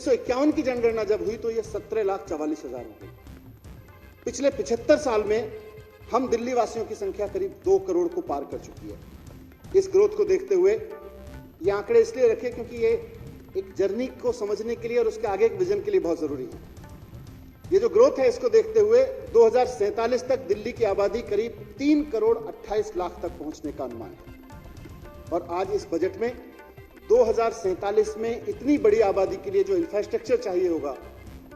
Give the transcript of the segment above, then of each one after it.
1951 की जनगणना जब हुई तो ये 17,44,000 हो गई। पिछले 75 साल में हम दिल्ली वासियों की संख्या करीब 2 करोड़ को पार कर चुकी है। इस ग्रोथ को देखते हुए ये आंकड़े इसलिए रखे क्योंकि ये एक जर्नी को समझने के लिए और उसके आगे एक विजन के लिए बहुत जरूरी है। ये जो ग्रोथ है इसको देखते हुए 2047 तक दिल्ली की आबादी करीब 3 करोड़ 28 लाख तक पहुंचने का अनुमान है। और आज इस बजट में 2047 में इतनी बड़ी आबादी के लिए जो इंफ्रास्ट्रक्चर चाहिए होगा,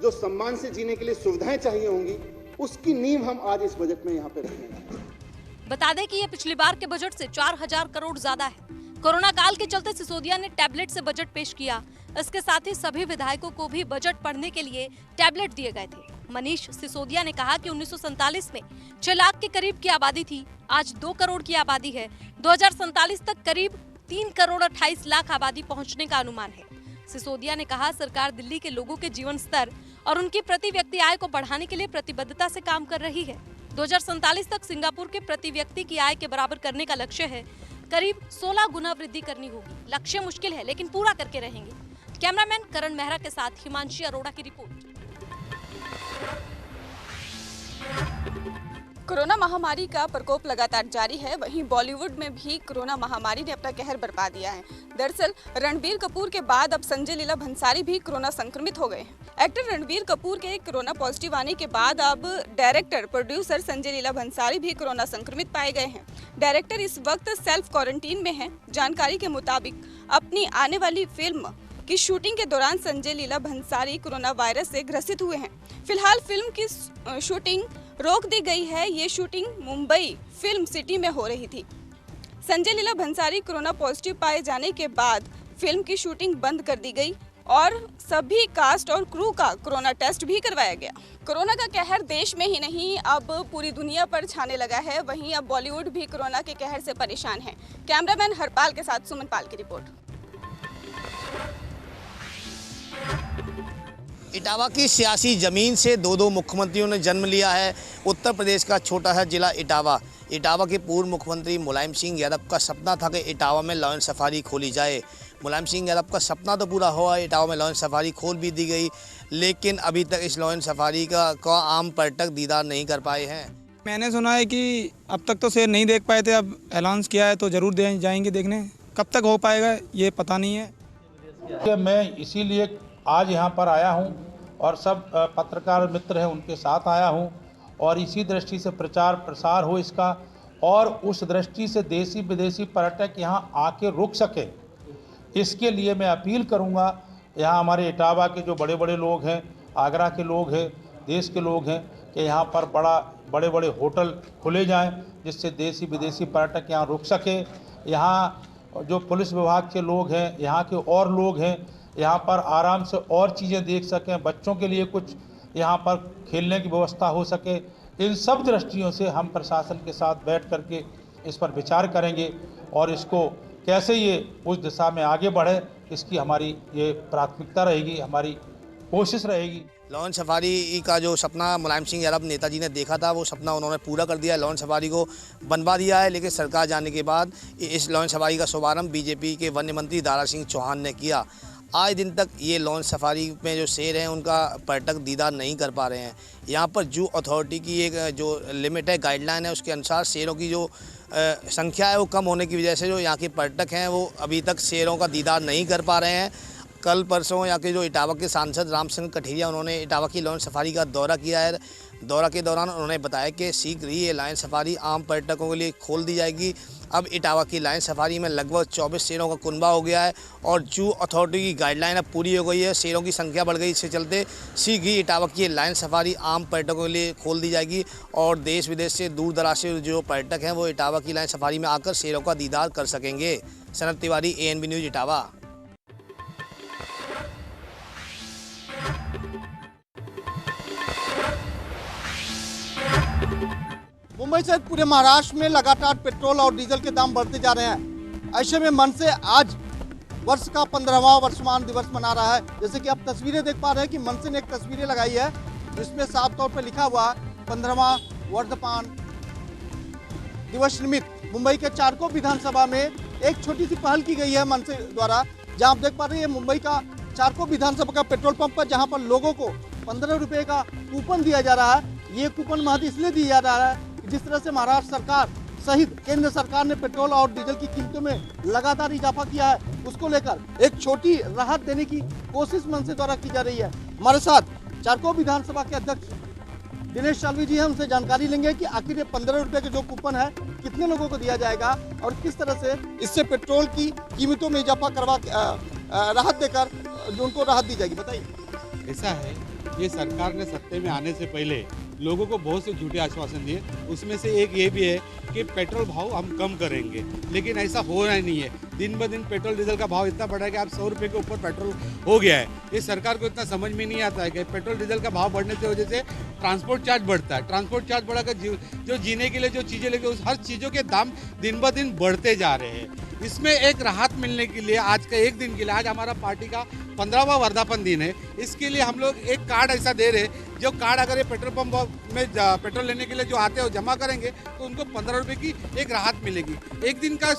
जो सम्मान से जीने के लिए सुविधाएं चाहिए होंगी, उसकी नींव हम आज इस बजट में यहाँ पे रखेंगे। बता दें कि ये पिछली बार के बजट से 4,000 करोड़ ज्यादा है। कोरोना काल के चलते सिसोदिया ने टैबलेट से बजट पेश किया। इसके साथ ही सभी विधायकों को भी बजट पढ़ने के लिए टैबलेट दिए गए थे। मनीष सिसोदिया ने कहा कि 1947 में 6 लाख के करीब की आबादी थी, आज 2 करोड़ की आबादी है। 2047 तक करीब 3 करोड़ 28 लाख आबादी पहुंचने का अनुमान है। सिसोदिया ने कहा सरकार दिल्ली के लोगों के जीवन स्तर और उनकी प्रति व्यक्ति आय को बढ़ाने के लिए प्रतिबद्धता से काम कर रही है। 2047 तक सिंगापुर के प्रति व्यक्ति की आय के बराबर करने का लक्ष्य है। करीब 16 गुना वृद्धि करनी होगी। लक्ष्य मुश्किल है लेकिन पूरा करके रहेंगे। कैमरामैन करण मेहरा के साथ हिमांशी अरोड़ा की रिपोर्ट। कोरोना महामारी का प्रकोप लगातार जारी है। वहीं बॉलीवुड में भी कोरोना महामारी ने अपना कहर बरपा दिया है। दरअसल रणबीर कपूर के बाद अब संजय लीला भंसाली भी कोरोना संक्रमित हो गए हैं। एक्टर रणबीर कपूर के कोरोना पॉजिटिव आने के बाद अब डायरेक्टर प्रोड्यूसर संजय लीला भंसाली भी कोरोना संक्रमित पाए गए हैं। डायरेक्टर इस वक्त सेल्फ क्वारंटीन में हैं। जानकारी के मुताबिक अपनी आने वाली फिल्म की शूटिंग के दौरान संजय लीला भंसाली कोरोना वायरस से ग्रसित हुए हैं। फिलहाल फिल्म की शूटिंग रोक दी गई है। ये शूटिंग मुंबई फिल्म सिटी में हो रही थी। संजय लीला भंसाली कोरोना पॉजिटिव पाए जाने के बाद फिल्म की शूटिंग बंद कर दी गई और सभी कास्ट और क्रू का कोरोना टेस्ट भी करवाया गया। कोरोना का कहर देश में ही नहीं अब पूरी दुनिया पर छाने लगा है। वहीं अब बॉलीवुड भी कोरोना के कहर से परेशान है। कैमरामैन हरपाल के साथ सुमन पाल की रिपोर्ट। इटावा की सियासी ज़मीन से दो मुख्यमंत्रियों ने जन्म लिया है। उत्तर प्रदेश का छोटा सा जिला इटावा। इटावा के पूर्व मुख्यमंत्री मुलायम सिंह यादव का सपना था कि इटावा में लॉयन सफारी खोली जाए। मुलायम सिंह यादव का सपना तो पूरा हुआ, इटावा में लॉयन सफारी खोल भी दी गई, लेकिन अभी तक इस लॉयन सफारी का आम पर्यटक दीदार नहीं कर पाए हैं। मैंने सुना है कि अब तक तो शेर नहीं देख पाए थे, अब ऐलान किया है तो ज़रूर जाएंगे देखने। कब तक हो पाएगा ये पता नहीं है। मैं इसीलिए आज यहाँ पर आया हूँ और सब पत्रकार मित्र हैं उनके साथ आया हूँ और इसी दृष्टि से प्रचार प्रसार हो इसका, और उस दृष्टि से देसी विदेशी पर्यटक यहाँ आके रुक सके, इसके लिए मैं अपील करूँगा। यहाँ हमारे इटावा के जो बड़े बड़े लोग हैं, आगरा के लोग हैं, देश के लोग हैं, कि यहाँ पर बड़े बड़े होटल खुले जाएं जिससे देसी विदेशी पर्यटक यहाँ रुक सके। यहाँ जो पुलिस विभाग के लोग हैं, यहाँ के और लोग हैं, यहाँ पर आराम से और चीज़ें देख सकें, बच्चों के लिए कुछ यहाँ पर खेलने की व्यवस्था हो सके। इन सब दृष्टियों से हम प्रशासन के साथ बैठ करके इस पर विचार करेंगे और इसको कैसे ये उस दिशा में आगे बढ़े, इसकी हमारी ये प्राथमिकता रहेगी, हमारी कोशिश रहेगी। लॉयन सफारी का जो सपना मुलायम सिंह यादव नेताजी ने देखा था, वो सपना उन्होंने पूरा कर दिया। लॉयन सफारी को बनवा दिया है, लेकिन सरकार जाने के बाद इस लॉयन सफारी का शुभारंभ बीजेपी के वन्य मंत्री दारा सिंह चौहान ने किया। आज दिन तक ये लॉयन सफारी में जो शेर हैं उनका पर्यटक दीदार नहीं कर पा रहे हैं। यहाँ पर जू अथॉरिटी की एक जो लिमिट है, गाइडलाइन है, उसके अनुसार शेरों की जो संख्या है वो कम होने की वजह से जो यहाँ के पर्यटक हैं वो अभी तक शेरों का दीदार नहीं कर पा रहे हैं। कल परसों यहाँ के जो इटावा के सांसद रामचंद्र कठेरिया, उन्होंने इटावा की लॉयन सफारी का दौरा किया है। दौरा के दौरान उन्होंने बताया कि शीघ्र ही ये लॉयन सफारी आम पर्यटकों के लिए खोल दी जाएगी। अब इटावा की लॉयन सफारी में लगभग 24 शेरों का कुनबा हो गया है और जू अथॉरिटी की गाइडलाइन अब पूरी हो गई है। शेरों की संख्या बढ़ गई, इसके चलते शीघ्र ही इटावा की लॉयन सफारी आम पर्यटकों के लिए खोल दी जाएगी और देश विदेश से दूर दराज से जो पर्यटक हैं वो इटावा की लॉयन सफारी में आकर शेरों का दीदार कर सकेंगे। Sanat Tiwari, ANB news, Etawah. मुंबई सहित पूरे महाराष्ट्र में लगातार पेट्रोल और डीजल के दाम बढ़ते जा रहे हैं। ऐसे में मनसे आज वर्ष का 15वां वर्षमान दिवस मना रहा है। जैसे कि आप तस्वीरें देख पा रहे हैं कि मनसे ने एक तस्वीरें लगाई है जिसमें साफ तौर पर लिखा हुआ 15वां वर्धमान दिवस निमित्त मुंबई के चारकों विधानसभा में एक छोटी सी पहल की गई है मनसे द्वारा, जहां आप देख पा रहे हैं मुंबई का चारकोप विधानसभा का पेट्रोल पंप पर, जहां पर लोगों को 15 रुपए का कूपन दिया जा रहा है। ये कूपन महज इसलिए दिया जा रहा है कि जिस तरह से महाराष्ट्र सरकार सहित केंद्र सरकार ने पेट्रोल और डीजल की कीमतों में लगातार इजाफा किया है, उसको लेकर एक छोटी राहत देने की कोशिश मनसे द्वारा की जा रही है। हमारे साथ चारकोप विधानसभा के अध्यक्ष दिनेश शाल्वी जी हैं, उनसे जानकारी लेंगे कि आखिर ये 15 रुपए के जो कूपन है कितने लोगों को दिया जाएगा और किस तरह से इससे पेट्रोल की कीमतों में इजाफा करवा राहत देकर जो उनको राहत दी जाएगी, बताइए। ऐसा है, ये सरकार ने सत्ते में आने से पहले लोगों को बहुत से झूठे आश्वासन दिए। उसमें से एक ये भी है कि पेट्रोल भाव हम कम करेंगे, लेकिन ऐसा हो रहा नहीं है। दिन ब दिन पेट्रोल डीजल का भाव इतना बढ़ा है कि आप 100 रुपये के ऊपर पेट्रोल हो गया है। ये सरकार को इतना समझ में नहीं आता है कि पेट्रोल डीजल का भाव बढ़ने की वजह से ट्रांसपोर्ट चार्ज बढ़ता है। ट्रांसपोर्ट चार्ज बढ़ाकर जो जीने के लिए जो चीज़ें लेके उस हर चीज़ों के दाम दिन ब दिन बढ़ते जा रहे हैं। इसमें एक राहत मिलने के लिए आज का एक दिन के लिए, आज हमारा पार्टी का 15वां वर्धापन दिन है, इसके लिए हम लोग एक कार्ड ऐसा दे रहे हैं, जो कार्ड अगर ये पेट्रोल पंप में पेट्रोल लेने के लिए जो आते हैं जमा करेंगे तो उनको 15 रुपये की एक राहत मिलेगी। एक दिन का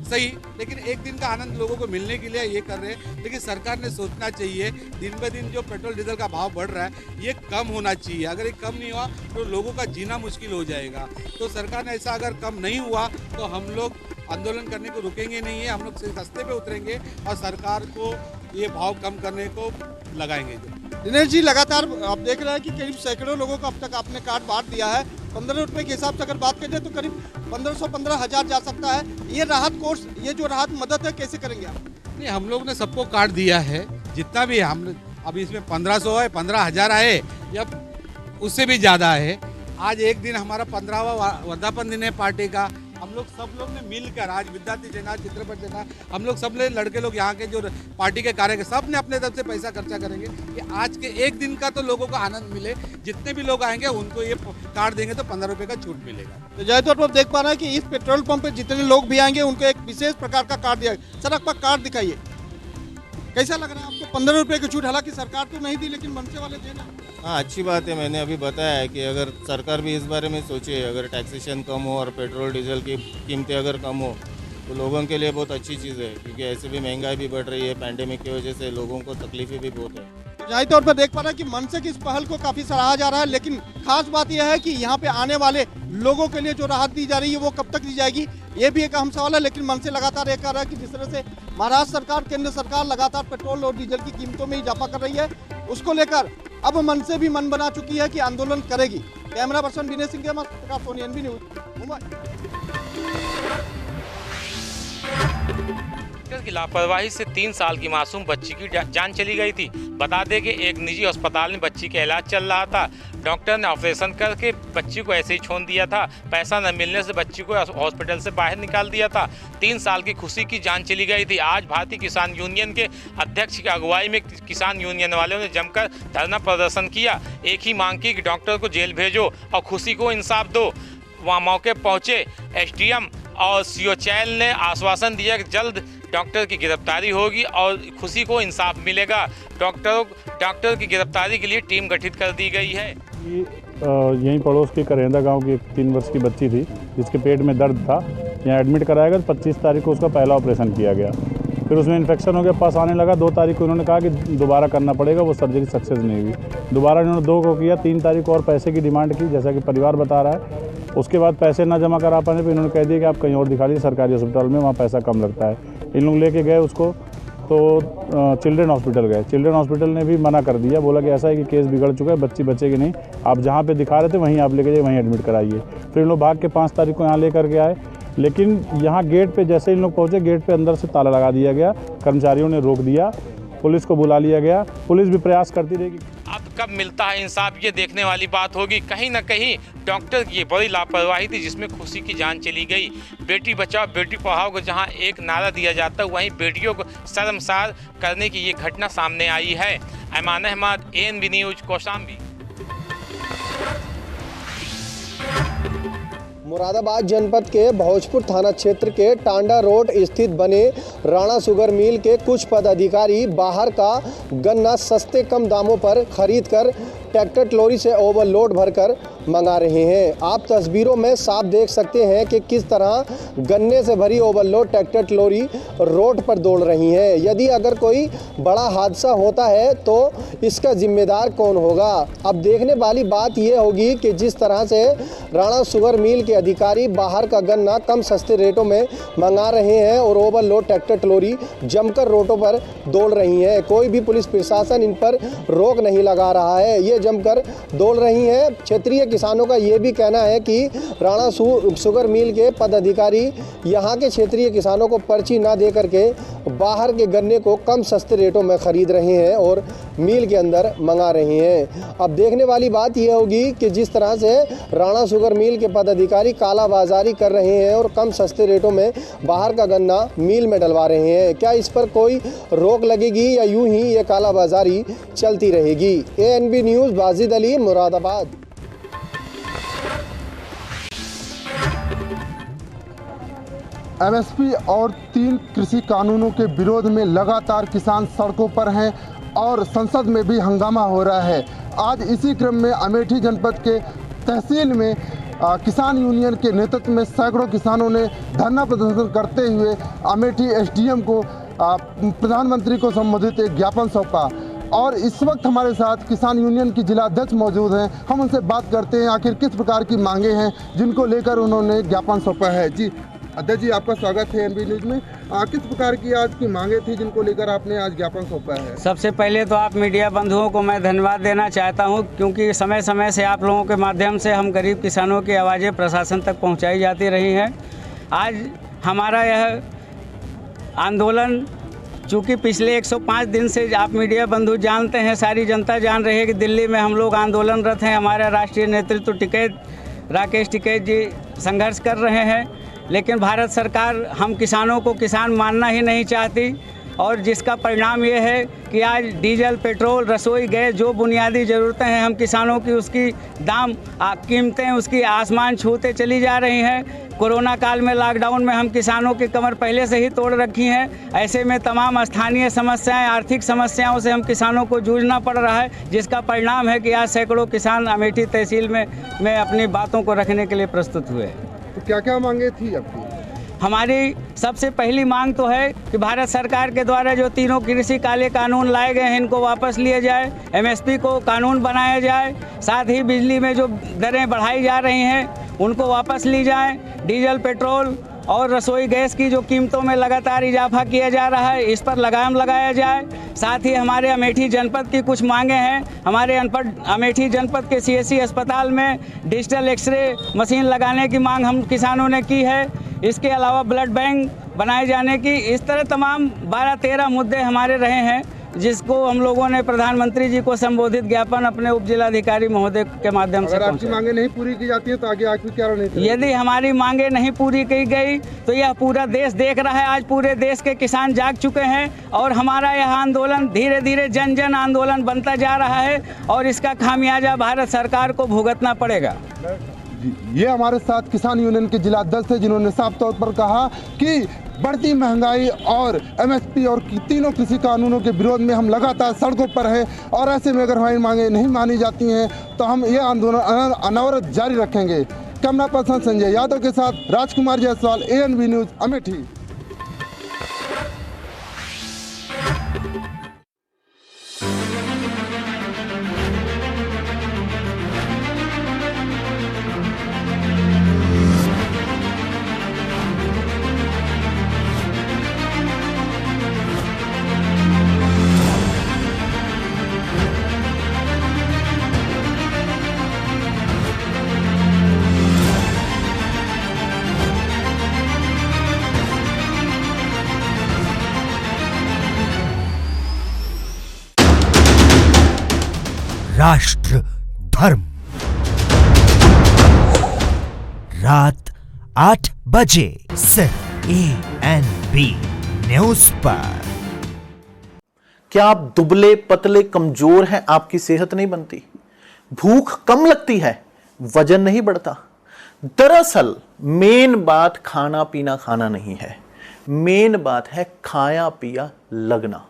सही, लेकिन एक दिन का आनंद लोगों को मिलने के लिए ये कर रहे हैं। लेकिन सरकार ने सोचना चाहिए, दिन ब दिन जो पेट्रोल डीजल का भाव बढ़ रहा है ये कम होना चाहिए। अगर ये कम नहीं हुआ तो लोगों का जीना मुश्किल हो जाएगा। तो सरकार ने ऐसा अगर कम नहीं हुआ तो हम लोग आंदोलन करने को रुकेंगे नहीं है, हम लोग रास्ते पे उतरेंगे और सरकार को ये भाव कम करने को लगाएंगे। दिनेश जी, लगातार आप देख रहे हैं कि करीब सैकड़ों लोगों को अब तक आपने कार्ड बांट दिया है। 15 रुपए के हिसाब से अगर बात करें तो करीब 1500-15,000 जा सकता है। ये राहत कोर्स, ये जो राहत मदद है, कैसे करेंगे आप? नहीं, हम लोग ने सबको कार्ड दिया है, जितना भी है। हम अभी इसमें 1500 है, 15,000 आए या उससे भी ज़्यादा है। आज एक दिन हमारा 15वां वर्धापन दिन है पार्टी का। हम लोग सब लोग ने मिलकर, आज विद्यार्थी सेना, चित्रपट सेना, हम लोग सब लड़के लोग यहाँ के जो पार्टी के कार्य सब ने अपने तरफ से पैसा खर्चा करेंगे कि आज के एक दिन का तो लोगों को आनंद मिले। जितने भी लोग आएंगे उनको ये कार्ड देंगे तो 15 रुपये का छूट मिलेगा। तो जाहिर तौर पर देख पा रहे हैं कि इस पेट्रोल पंप पे जितने लोग भी आएंगे उनको एक विशेष प्रकार का कार्ड दिया। सर, आपका कार्ड दिखाइए, कैसा लग रहा है आपको? 15 रुपये की छूट, हालांकि सरकार तो नहीं दी लेकिन मनसे वाले देना। हाँ, अच्छी बात है। मैंने अभी बताया है कि अगर सरकार भी इस बारे में सोचे, अगर टैक्सेशन कम हो और पेट्रोल डीजल की कीमतें अगर कम हो तो लोगों के लिए बहुत अच्छी चीज़ है, क्योंकि ऐसे भी महंगाई भी बढ़ रही है, पैंडेमिक की वजह से लोगों को तकलीफें भी बहुत है। जाहिर तौर पर देख पा रहे हैं कि मनसे की इस पहल को काफी सराहा जा रहा है, लेकिन खास बात यह है कि यहाँ पे आने वाले लोगों के लिए जो राहत दी जा रही है वो कब तक दी जाएगी, ये भी एक अहम सवाल है। लेकिन मनसे लगातार ये कह रहा है कि जिस तरह से महाराष्ट्र सरकार, केंद्र सरकार लगातार पेट्रोल और डीजल की कीमतों में इजाफा कर रही है, उसको लेकर अब मनसे भी मन बना चुकी है कि आंदोलन करेगी। कैमरा पर्सन विनय सिंह के साथ सोनी, एनबी न्यूज, मुंबई। की लापरवाही से 3 साल की मासूम बच्ची की जान चली गई थी। बता दें कि एक निजी अस्पताल में बच्ची का इलाज चल रहा था। डॉक्टर ने ऑपरेशन करके बच्ची को ऐसे ही छोड़ दिया था। पैसा न मिलने से बच्ची को हॉस्पिटल से बाहर निकाल दिया था। 3 साल की खुशी की जान चली गई थी। आज भारतीय किसान यूनियन के अध्यक्ष की अगुवाई में किसान यूनियन वालों ने जमकर धरना प्रदर्शन किया। एक ही मांग की कि डॉक्टर को जेल भेजो और खुशी को इंसाफ दो। वहाँ मौके पहुँचे एसडीएम और सीओचैल ने आश्वासन दिया कि जल्द डॉक्टर की गिरफ्तारी होगी और खुशी को इंसाफ मिलेगा। डॉक्टर की गिरफ्तारी के लिए टीम गठित कर दी गई है। यहीं पड़ोस के करेंदा गांव की एक 3 वर्ष की बच्ची थी जिसके पेट में दर्द था। यहाँ एडमिट कराया गया। 25 तारीख को उसका पहला ऑपरेशन किया गया, फिर उसमें इन्फेक्शन हो गया, पास आने लगा। 2 तारीख को उन्होंने कहा कि दोबारा करना पड़ेगा, वो सर्जरी सक्सेस नहीं हुई। दोबारा इन्होंने 2 को किया। 3 तारीख को और पैसे की डिमांड की, जैसा कि परिवार बता रहा है। उसके बाद पैसे ना जमा करा पाने पर इन्होंने कह दिया कि आप कहीं और दिखा लीजिए सरकारी अस्पताल में, वहाँ पैसा कम लगता है। इन लोग लेके गए उसको तो चिल्ड्रन हॉस्पिटल गए। चिल्ड्रन हॉस्पिटल ने भी मना कर दिया, बोला कि ऐसा है कि केस बिगड़ चुका है, बच्ची बचेगी नहीं, आप जहाँ पे दिखा रहे थे वहीं आप लेके जाइए, वहीं एडमिट कराइए। फिर इन लोग भाग के 5 तारीख को यहाँ लेकर के आए, लेकिन यहाँ गेट पे जैसे इन लोग पहुँचे, गेट पे अंदर से ताला लगा दिया गया। कर्मचारियों ने रोक दिया, पुलिस को बुला लिया गया। पुलिस भी प्रयास करती रहेगी। अब कब मिलता है इंसाफ, ये देखने वाली बात होगी। कहीं ना कहीं डॉक्टर की बड़ी लापरवाही थी जिसमें खुशी की जान चली गई। बेटी बचाओ बेटी पढ़ाओ को जहां एक नारा दिया जाता है, वहीं बेटियों को शर्मसार करने की ये घटना सामने आई है। Aiman Ahmad, ANB news, Kaushambi. मुरादाबाद जनपद के भोजपुर थाना क्षेत्र के टांडा रोड स्थित बने राणा शुगर मिल के कुछ पदाधिकारी बाहर का गन्ना सस्ते कम दामों पर खरीदकर ट्रैक्टर ट्रॉली से ओवरलोड भरकर मंगा रहे हैं। आप तस्वीरों में साफ देख सकते हैं कि किस तरह गन्ने से भरी ओवरलोड ट्रैक्टर ट्रॉली रोड पर दौड़ रही है। यदि अगर कोई बड़ा हादसा होता है तो इसका जिम्मेदार कौन होगा? अब देखने वाली बात यह होगी कि जिस तरह से राणा शुगर मिल के अधिकारी बाहर का गन्ना कम सस्ते रेटों में मंगा रहे हैं और ओवरलोड ट्रैक्टर ट्रॉली जमकर रोडों पर दौड़ रही है। कोई भी पुलिस प्रशासन इन पर रोक नहीं लगा रहा है, ये जमकर दौड़ रही हैं। क्षेत्रीय किसानों का ये भी कहना है कि राणा शुगर मिल के पदाधिकारी यहाँ के क्षेत्रीय किसानों को पर्ची ना दे करके बाहर के गन्ने को कम सस्ते रेटों में खरीद रहे हैं और मिल के अंदर मंगा रहे हैं। अब देखने वाली बात यह होगी कि जिस तरह से राणा शुगर मिल के पदाधिकारी कालाबाजारी कर रहे हैं और कम सस्ते रेटों में बाहर का गन्ना मिल में डलवा रहे हैं, क्या इस पर कोई रोक लगेगी या यूं ही ये कालाबाजारी चलती रहेगी? ANB news, Wajid Ali, Moradabad. MSP और 3 कृषि कानूनों के विरोध में लगातार किसान सड़कों पर हैं और संसद में भी हंगामा हो रहा है। आज इसी क्रम में अमेठी जनपद के तहसील में किसान यूनियन के नेतृत्व में सैकड़ों किसानों ने धरना प्रदर्शन करते हुए अमेठी SDM को प्रधानमंत्री को संबोधित एक ज्ञापन सौंपा। और इस वक्त हमारे साथ किसान यूनियन की जिला अध्यक्ष मौजूद हैं। हम उनसे बात करते हैं आखिर किस प्रकार की मांगे हैं जिनको लेकर उन्होंने ज्ञापन सौंपा है। जी अध्यक्ष जी, आपका स्वागत है ANB न्यूज़ में। किस प्रकार की आज की मांगे थी जिनको लेकर आपने आज ज्ञापन सौंपा है? सबसे पहले तो आप मीडिया बंधुओं को मैं धन्यवाद देना चाहता हूं, क्योंकि समय समय से आप लोगों के माध्यम से हम गरीब किसानों की आवाज़ें प्रशासन तक पहुंचाई जाती रही हैं। आज हमारा यह आंदोलन, चूँकि पिछले 105 दिन से आप मीडिया बंधु जानते हैं, सारी जनता जान रही है कि दिल्ली में हम लोग आंदोलनरत हैं। हमारा राष्ट्रीय नेतृत्व राकेश टिकैत जी संघर्ष कर रहे हैं, लेकिन भारत सरकार हम किसानों को किसान मानना ही नहीं चाहती और जिसका परिणाम ये है कि आज डीजल, पेट्रोल, रसोई गैस जो बुनियादी ज़रूरतें हैं हम किसानों की, उसकी दाम कीमतें उसकी आसमान छूते चली जा रही हैं। कोरोना काल में, लॉकडाउन में हम किसानों की कमर पहले से ही तोड़ रखी हैं। ऐसे में तमाम स्थानीय समस्याएं, आर्थिक समस्याओं से हम किसानों को जूझना पड़ रहा है, जिसका परिणाम है कि आज सैकड़ों किसान अमेठी तहसील में अपनी बातों को रखने के लिए प्रस्तुत हुए। तो क्या क्या मांगे थी आपकी? हमारी सबसे पहली मांग तो है कि भारत सरकार के द्वारा जो 3 कृषि काले कानून लाए गए हैं इनको वापस लिए जाए, MSP को कानून बनाया जाए, साथ ही बिजली में जो दरें बढ़ाई जा रही हैं उनको वापस ली जाए, डीजल, पेट्रोल और रसोई गैस की जो कीमतों में लगातार इजाफा किया जा रहा है इस पर लगाम लगाया जाए। साथ ही हमारे अमेठी जनपद की कुछ मांगे हैं। हमारे अमेठी जनपद के CSC अस्पताल में डिजिटल एक्सरे मशीन लगाने की मांग हम किसानों ने की है। इसके अलावा ब्लड बैंक बनाए जाने की, इस तरह तमाम 12-13 मुद्दे हमारे रहे हैं, जिसको हम लोगों ने प्रधानमंत्री जी को संबोधित ज्ञापन अपने उप जिलाधिकारी महोदय के माध्यम से अगर आपकी मांगे नहीं पूरी की जाती है तो आगे आपकी क्या रणनीति? यदि हमारी मांगे नहीं पूरी की गई तो यह पूरा देश देख रहा है। आज पूरे देश के किसान जाग चुके हैं और हमारा यह आंदोलन धीरे धीरे जन जन आंदोलन बनता जा रहा है और इसका खामियाजा भारत सरकार को भुगतना पड़ेगा। ये हमारे साथ किसान यूनियन के जिला अध्यक्ष हैं, जिन्होंने साफ तौर पर कहा कि बढ़ती महंगाई और MSP और 3 कृषि कानूनों के विरोध में हम लगातार सड़कों पर हैं और ऐसे में अगर हमारी मांगे नहीं मानी जाती हैं तो हम ये आंदोलन अनवरत जारी रखेंगे। कैमरा पर्सन संजय यादव के साथ राजकुमार जायसवाल, ANB न्यूज़, अमेठी। राष्ट्र धर्म, रात 8 बजे सिर्फ ANB न्यूज़ पर। क्या आप दुबले पतले कमजोर हैं? आपकी सेहत नहीं बनती, भूख कम लगती है, वजन नहीं बढ़ता? दरअसल मेन बात खाना पीना खाना नहीं है, मेन बात है खाया पिया लगना।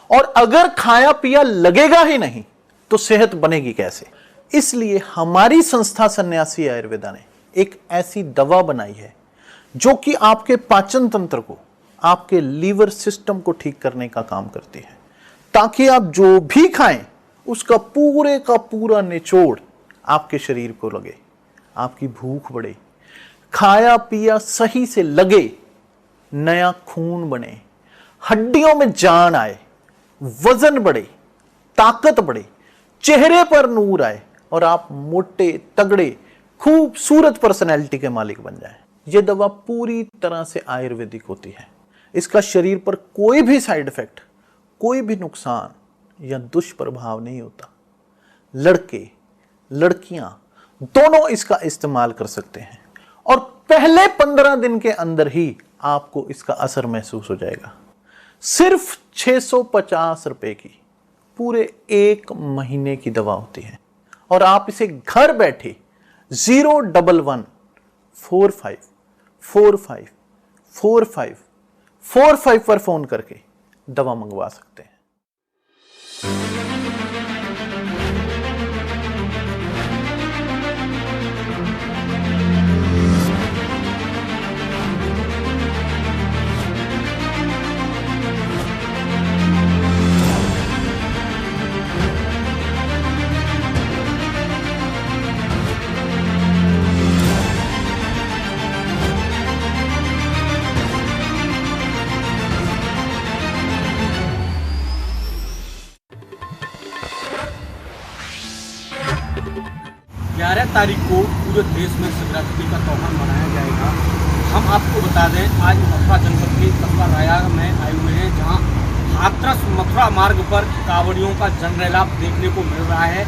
और अगर खाया पिया लगेगा ही नहीं तो सेहत बनेगी कैसे। इसलिए हमारी संस्था सन्यासी आयुर्वेदा ने एक ऐसी दवा बनाई है जो कि आपके पाचन तंत्र को, आपके लीवर सिस्टम को ठीक करने का काम करती है, ताकि आप जो भी खाएं उसका पूरे का पूरा निचोड़ आपके शरीर को लगे, आपकी भूख बढ़े, खाया पिया सही से लगे, नया खून बने, हड्डियों में जान आए, वजन बढ़े, ताकत बढ़े, चेहरे पर नूर आए और आप मोटे तगड़े खूबसूरत पर्सनैलिटी के मालिक बन जाएं। यह दवा पूरी तरह से आयुर्वेदिक होती है। इसका शरीर पर कोई भी साइड इफेक्ट, कोई भी नुकसान या दुष्प्रभाव नहीं होता। लड़के लड़कियां दोनों इसका इस्तेमाल कर सकते हैं और पहले 15 दिन के अंदर ही आपको इसका असर महसूस हो जाएगा। सिर्फ 650 रुपए की पूरे 1 महीने की दवा होती है और आप इसे घर बैठे 01145454545 पर फोन करके दवा मंगवा सकते हैं। तारीख को पूरे देश में शिवरात्रि का त्योहार मनाया जाएगा। हम आपको बता दें, आज मथुरा जनपद के कस्बा राया में आए हुए हैं, जहां हाथरस मथुरा मार्ग पर कांवड़ियों का जनरैलाप देखने को मिल रहा है।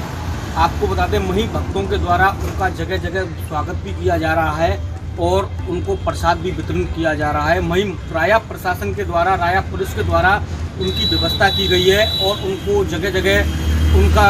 आपको बता दें, वहीं भक्तों के द्वारा उनका जगह जगह स्वागत भी किया जा रहा है और उनको प्रसाद भी वितरण किया जा रहा है। वहीं राया प्रशासन के द्वारा, राया पुलिस के द्वारा उनकी व्यवस्था की गई है और उनको जगह जगह उनका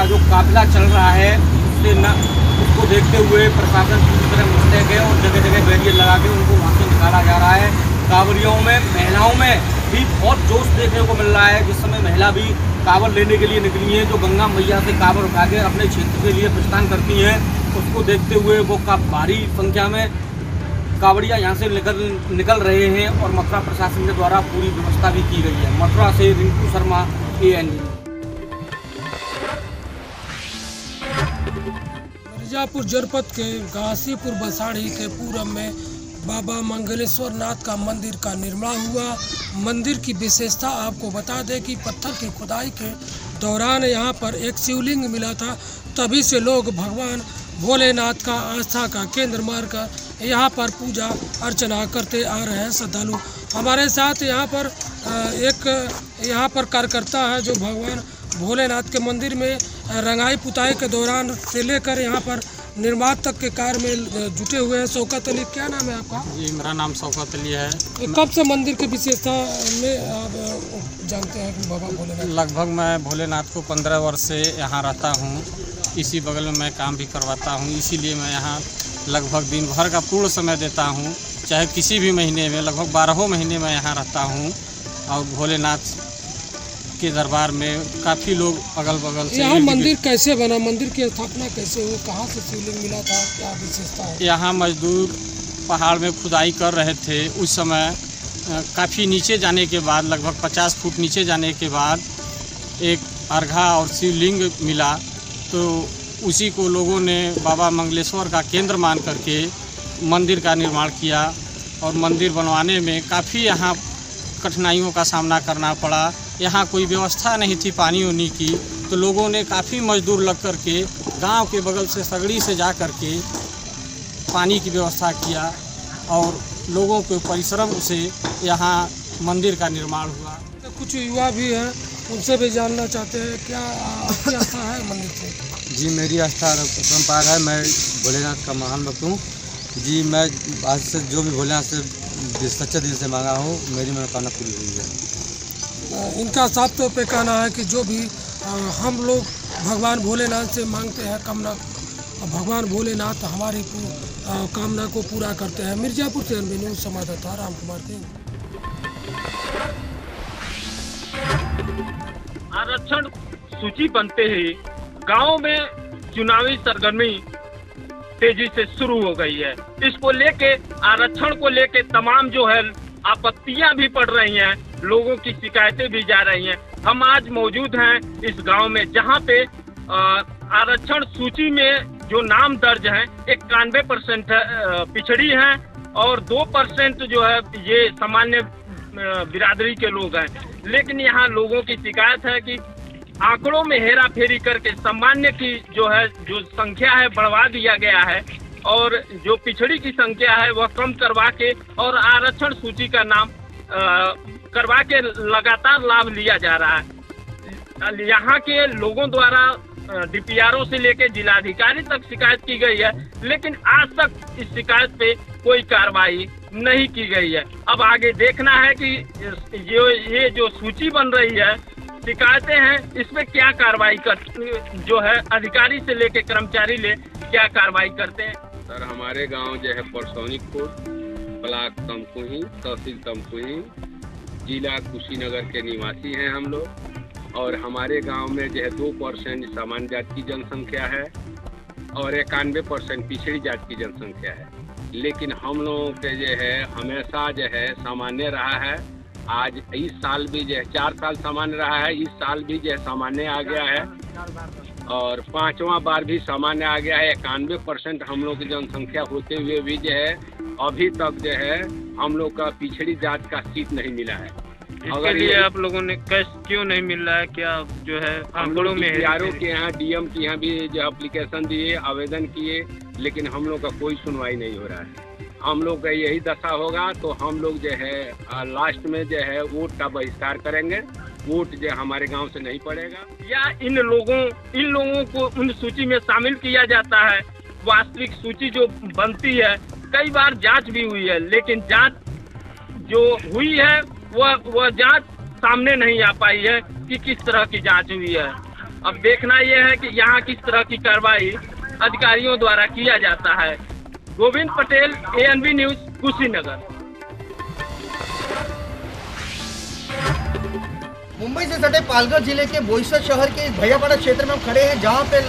जो काफिला चल रहा है उसको देखते हुए प्रशासन पूरी तरह मुस्तैद है और जगह जगह बैरियर लगा के उनको वहाँ से निकाला जा रहा है। कांवड़ियों में, महिलाओं में भी बहुत जोश देखने को मिल रहा है। जिस समय महिला भी कांवड़ लेने के लिए निकली हैं, जो गंगा मैया से कांवड़ उठा के अपने क्षेत्र के लिए प्रस्थान करती हैं, उसको देखते हुए वो भारी संख्या में कांवड़िया यहाँ से निकल रहे हैं और मथुरा प्रशासन के द्वारा पूरी व्यवस्था भी की गई है। मथुरा से रिंकू शर्मा, ANB। मिर्जापुर जनपद के गाजीपुर बसाड़ी के पूरब में बाबा मंगलेश्वर नाथ का मंदिर का निर्माण हुआ। मंदिर की विशेषता आपको बता दें कि पत्थर की खुदाई के दौरान यहाँ पर एक शिवलिंग मिला था। तभी से लोग भगवान भोलेनाथ का आस्था का केंद्र मानकर यहाँ पर पूजा अर्चना करते आ रहे हैं श्रद्धालु। हमारे साथ यहाँ पर कार्यकर्ता है जो भगवान भोलेनाथ के मंदिर में रंगाई पुताई के दौरान से लेकर यहाँ पर निर्माण तक के कार्य में जुटे हुए हैं। शौकत अली, क्या नाम है आपका? जी, मेरा नाम शौकत अली है। कब से मंदिर की विशेषता में आप जानते हैं कि बाबा भोलेनाथ? लगभग मैं भोलेनाथ को 15 वर्ष से यहाँ रहता हूँ। इसी बगल में मैं काम भी करवाता हूँ, इसीलिए मैं यहाँ लगभग दिन भर का पूर्ण समय देता हूँ। चाहे किसी भी महीने में, लगभग 12 महीने में यहाँ रहता हूँ और भोलेनाथ के दरबार में काफ़ी लोग अगल बगल से। यहाँ मंदिर कैसे बना, मंदिर की स्थापना कैसे हुई, कहाँ से शिवलिंग मिला था, क्या विशेषता है? यहाँ मजदूर पहाड़ में खुदाई कर रहे थे। उस समय काफ़ी नीचे जाने के बाद, लगभग 50 फुट नीचे जाने के बाद एक अर्घा और शिवलिंग मिला, तो उसी को लोगों ने बाबा मंगलेश्वर का केंद्र मान करके मंदिर का निर्माण किया और मंदिर बनवाने में काफ़ी यहाँ कठिनाइयों का सामना करना पड़ा। यहाँ कोई व्यवस्था नहीं थी पानी वानी की, तो लोगों ने काफ़ी मजदूर लग कर के गाँव के बगल से सगड़ी से जा कर के पानी की व्यवस्था किया और लोगों के परिश्रम से यहाँ मंदिर का निर्माण हुआ। तो कुछ युवा भी हैं, उनसे भी जानना चाहते हैं क्या आस्था है मंदिर से? जी, मेरी आस्था परम्परा है। मैं भोलेनाथ का महान भक्त हूँ जी। मैं आज से जो भी भोलेनाथ से सच्चे दिल से मांगा हूँ, मेरी मनोकामना पूरी हुई है। इनका साफ तौर पे कहना है कि जो भी हम लोग भगवान भोलेनाथ से मांगते हैं कामना, भगवान भोलेनाथ हमारी कामना को पूरा करते हैं। मिर्जापुर से ANB न्यूज़ संवाददाता राम कुमार सिंह। आरक्षण सूची बनते ही गांव में चुनावी सरगर्मी तेजी से शुरू हो गई है। इसको लेके आरक्षण को लेके तमाम जो है आपत्तियां भी पड़ रही हैं, लोगों की शिकायतें भी जा रही हैं। हम आज मौजूद हैं इस गांव में जहां पे आरक्षण सूची में जो नाम दर्ज हैं 91% पिछड़ी हैं और 2% जो है ये सामान्य बिरादरी के लोग हैं। लेकिन यहाँ लोगों की शिकायत है कि आंकड़ों में हेरा फेरी करके सामान्य की जो संख्या है बढ़वा दिया गया है और जो पिछड़ी की संख्या है वह कम करवा के और आरक्षण सूची का नाम करवा के लगातार लाभ लिया जा रहा है। यहाँ के लोगों द्वारा डीपीआरओ से लेकर जिलाधिकारी तक शिकायत की गई है, लेकिन आज तक इस शिकायत पे कोई कार्रवाई नहीं की गई है। अब आगे देखना है कि ये जो सूची बन रही है, शिकायतें हैं, इसमें क्या कार्रवाई कर जो है अधिकारी से लेकर कर्मचारी ले क्या कार्रवाई करते हैं। सर हमारे गांव जो है परसौनिकपुर, ब्लॉक तमकुही, तहसील तमकुही, जिला कुशीनगर के निवासी हैं हम लोग और हमारे गांव में जो है 2% सामान्य जाति की जनसंख्या है और 91% पिछड़ी जाति की जनसंख्या है। लेकिन हम लोगों के जो है हमेशा जो है सामान्य रहा है। आज इस साल भी जो है 4 साल सामान्य रहा है, इस साल भी जो है सामान्य आ गया है और 5वां बार भी सामान्य आ गया है। 91% हम लोग की जनसंख्या होते हुए भी जो है अभी तक जो है हम लोग का पिछड़ी जात का सीट नहीं मिला है। इसके लिए आप लोगों ने क्यों नहीं मिल रहा है? क्या जो है आंकड़ों में डीआरओ के यहाँ डीएम के यहाँ भी जो एप्लीकेशन दिए, आवेदन किए, लेकिन हम लोग का कोई सुनवाई नहीं हो रहा है। हम लोग का यही दशा होगा तो हम लोग जो है लास्ट में जो है वोट का बहिष्कार करेंगे। वोट जो हमारे गांव से नहीं पड़ेगा या इन लोगों को उन सूची में शामिल किया जाता है। वास्तविक सूची जो बनती है कई बार जांच भी हुई है, लेकिन जांच जो हुई है वह जांच सामने नहीं आ पाई है कि किस तरह की जांच हुई है। अब देखना यह है कि यहाँ किस तरह की कार्रवाई अधिकारियों द्वारा किया जाता है। Govind Patel, ANB news, Kushinagar. मुंबई से सटे पालघर जिले के बोईसर शहर के भैयापाड़ा क्षेत्र में हम खड़े हैं, जहां पे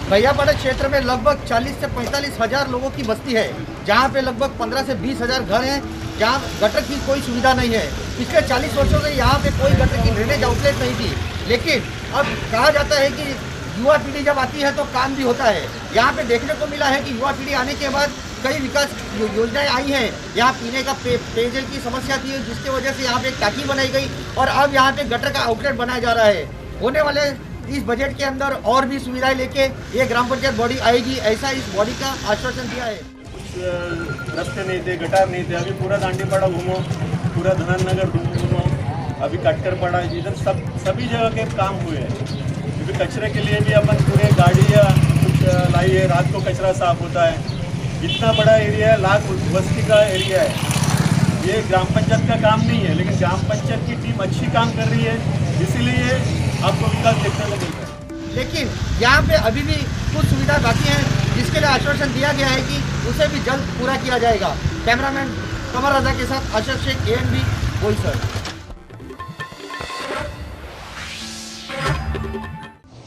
भैयापाड़ा क्षेत्र में लगभग 40 से 45 हजार लोगों की बस्ती है, जहां पे लगभग 15 से 20 हजार घर हैं, जहां गटर की कोई सुविधा नहीं है। पिछले 40 वर्षों से यहाँ पे कोई गटर की ड्रेनेज आउटलेट नहीं थी, लेकिन अब कहा जाता है कि युवा पीढ़ी जब आती है तो काम भी होता है। यहाँ पे देखने को मिला है कि युवा पीढ़ी आने के बाद कई विकास योजनाएं आई हैं। यहाँ पीने का पेयजल की समस्या थी, जिसकी वजह से यहाँ पे एक टाकी बनाई गई और अब यहाँ पे गटर का आउटलेट बनाया जा रहा है। होने वाले इस बजट के अंदर और भी सुविधाएं लेके ये ग्राम पंचायत बॉडी आएगी, ऐसा इस बॉडी का आश्वासन दिया है। कुछ रास्ते नहीं थे, गटार नहीं थे, अभी पूरा दांडीपाड़ा घूमो, पूरा धनन नगर घूमो, अभी कटकरपाड़ा, इधर सभी जगह के काम हुए हैं। क्योंकि कचरे के लिए भी अपन पूरे गाड़ी या कुछ लाई है, रात को कचरा साफ होता है। इतना बड़ा एरिया है, लाख बस्ती का एरिया है। ये ग्राम पंचायत का काम नहीं है, लेकिन ग्राम पंचायत की टीम अच्छी काम कर रही है, इसीलिए आपको विकास देखने को मिलता है। लेकिन यहाँ पे अभी भी कुछ सुविधा बाकी है, जिसके लिए आश्वासन दिया गया है कि उसे भी जल्द पूरा किया जाएगा। कैमरामैन कमर रजा के साथ अशरफ शेख, ANB बोईसर।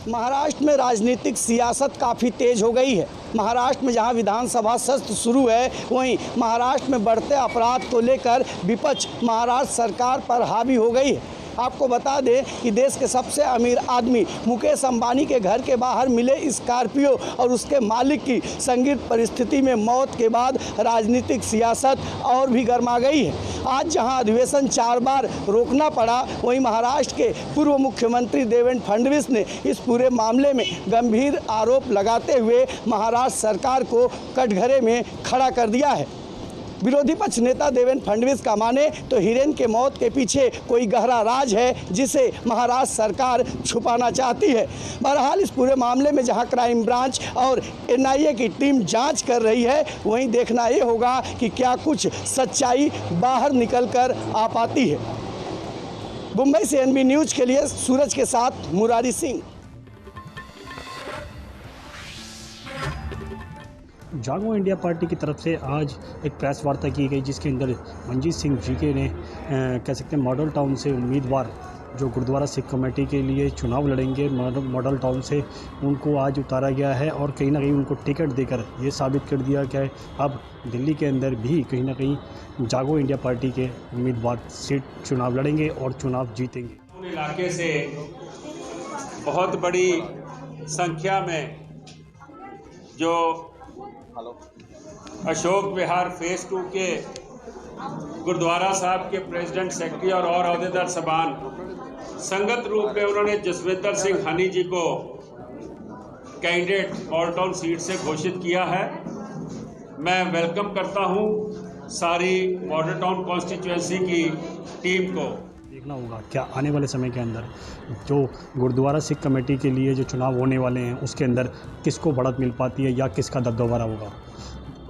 महाराष्ट्र में राजनीतिक सियासत काफ़ी तेज हो गई है। महाराष्ट्र में जहां विधानसभा सत्र शुरू है, वहीं महाराष्ट्र में बढ़ते अपराध को लेकर विपक्ष महाराष्ट्र सरकार पर हावी हो गई है। आपको बता दें कि देश के सबसे अमीर आदमी मुकेश अंबानी के घर के बाहर मिले स्कॉर्पियो और उसके मालिक की संदिग्ध परिस्थिति में मौत के बाद राजनीतिक सियासत और भी गर्मा गई है। आज जहां अधिवेशन 4 बार रोकना पड़ा, वहीं महाराष्ट्र के पूर्व मुख्यमंत्री देवेंद्र फडणवीस ने इस पूरे मामले में गंभीर आरोप लगाते हुए महाराष्ट्र सरकार को कटघरे में खड़ा कर दिया है। विरोधी पक्ष नेता देवेंद्र फडणवीस का माने तो हिरेन के मौत के पीछे कोई गहरा राज है, जिसे महाराष्ट्र सरकार छुपाना चाहती है। बहरहाल इस पूरे मामले में जहां क्राइम ब्रांच और NIA की टीम जांच कर रही है, वहीं देखना ये होगा कि क्या कुछ सच्चाई बाहर निकल कर आ पाती है। मुंबई से NB न्यूज़ के लिए सूरज के साथ मुरारी सिंह। जागो इंडिया पार्टी की तरफ से आज एक प्रेस वार्ता की गई, जिसके अंदर मंजीत सिंह जीके ने कह सकते हैं मॉडल टाउन से उम्मीदवार जो गुरुद्वारा सिख कमेटी के लिए चुनाव लड़ेंगे मॉडल टाउन से, उनको आज उतारा गया है और कहीं ना कहीं उनको टिकट देकर ये साबित कर दिया गया है अब दिल्ली के अंदर भी कहीं ना कहीं जागो इंडिया पार्टी के उम्मीदवार सीट चुनाव लड़ेंगे और चुनाव जीतेंगे। इलाके से बहुत बड़ी संख्या में जो अशोक विहार फेज 2 के गुरुद्वारा साहब के प्रेसिडेंट सेक्रेटरी और अहदेदार सबान संगत रूप में उन्होंने जसविंदर सिंह हनी जी को कैंडिडेट मॉडल टाउन सीट से घोषित किया है। मैं वेलकम करता हूं सारी मॉडल टाउन कॉन्स्टिट्यूएंसी की टीम को। देखना होगा क्या आने वाले समय के अंदर जो गुरुद्वारा सिख कमेटी के लिए जो चुनाव होने वाले हैं उसके अंदर किसको बढ़त मिल पाती है या किसका दबदबा होगा।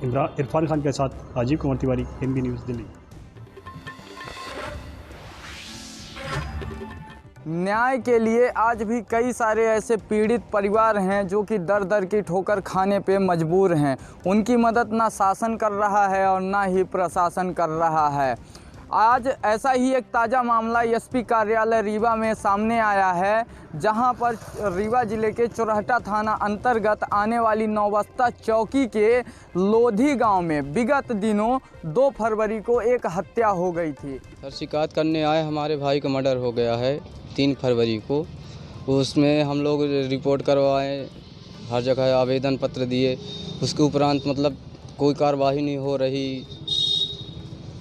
इरफान खान के साथ राजीव कुमार तिवारी, एनबी न्यूज़, दिल्ली। न्याय के लिए आज भी कई सारे ऐसे पीड़ित परिवार हैं जो कि दर दर की ठोकर खाने पे मजबूर हैं। उनकी मदद ना शासन कर रहा है और ना ही प्रशासन कर रहा है। आज ऐसा ही एक ताज़ा मामला एसपी कार्यालय रीवा में सामने आया है, जहां पर रीवा जिले के चोरहटा थाना अंतर्गत आने वाली नौबस्ता चौकी के लोधी गांव में विगत दिनों 2 फरवरी को एक हत्या हो गई थी। सर शिकायत करने आए, हमारे भाई का मर्डर हो गया है 3 फरवरी को। उसमें हम लोग रिपोर्ट करवाए, हर जगह आवेदन पत्र दिए, उसके उपरांत मतलब कोई कार्रवाई नहीं हो रही।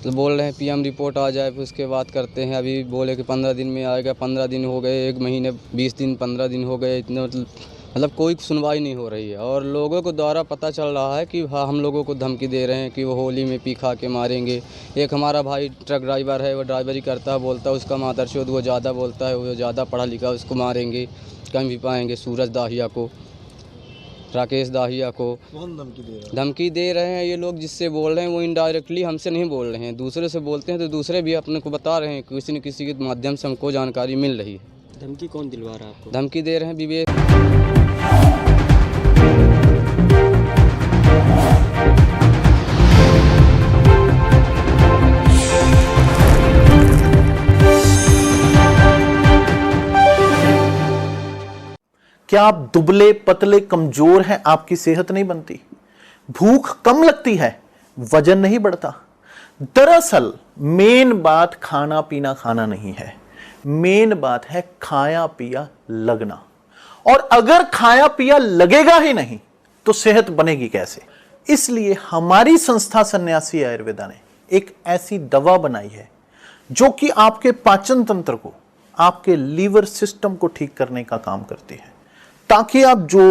तो बोल रहे हैं पीएम रिपोर्ट आ जाए फिर उसके बाद करते हैं। अभी बोले कि 15 दिन में आएगा, 15 दिन हो गए, 1 महीने 20 दिन 15 दिन हो गए, इतने मतलब कोई सुनवाई नहीं हो रही है। और लोगों को द्वारा पता चल रहा है कि हाँ हम लोगों को धमकी दे रहे हैं कि वो होली में पी खा के मारेंगे। एक हमारा भाई ट्रक ड्राइवर है, वो ड्राइवरी करता है, बोलता है उसका मादरचोद वो ज़्यादा बोलता है, वो ज़्यादा पढ़ा लिखा, उसको मारेंगे, कहीं भी पाएंगे। सूरज दाहिया को, राकेश दाहिया को कौन धमकी दे रहे हैं ये लोग। जिससे बोल रहे हैं वो इनडायरेक्टली हमसे नहीं बोल रहे हैं, दूसरे से बोलते हैं तो दूसरे भी अपने को बता रहे हैं, किसी न किसी के माध्यम से हमको जानकारी मिल रही है। धमकी कौन दिलवा रहा है आपको? धमकी दे रहे हैं विवेक। क्या आप दुबले पतले कमजोर हैं, आपकी सेहत नहीं बनती, भूख कम लगती है, वजन नहीं बढ़ता। दरअसल मेन बात खाना पीना खाना नहीं है, मेन बात है खाया पिया लगना। और अगर खाया पिया लगेगा ही नहीं तो सेहत बनेगी कैसे। इसलिए हमारी संस्था सन्यासी आयुर्वेदा ने एक ऐसी दवा बनाई है जो कि आपके पाचन तंत्र को, आपके लीवर सिस्टम को ठीक करने का काम करती है, ताकि आप जो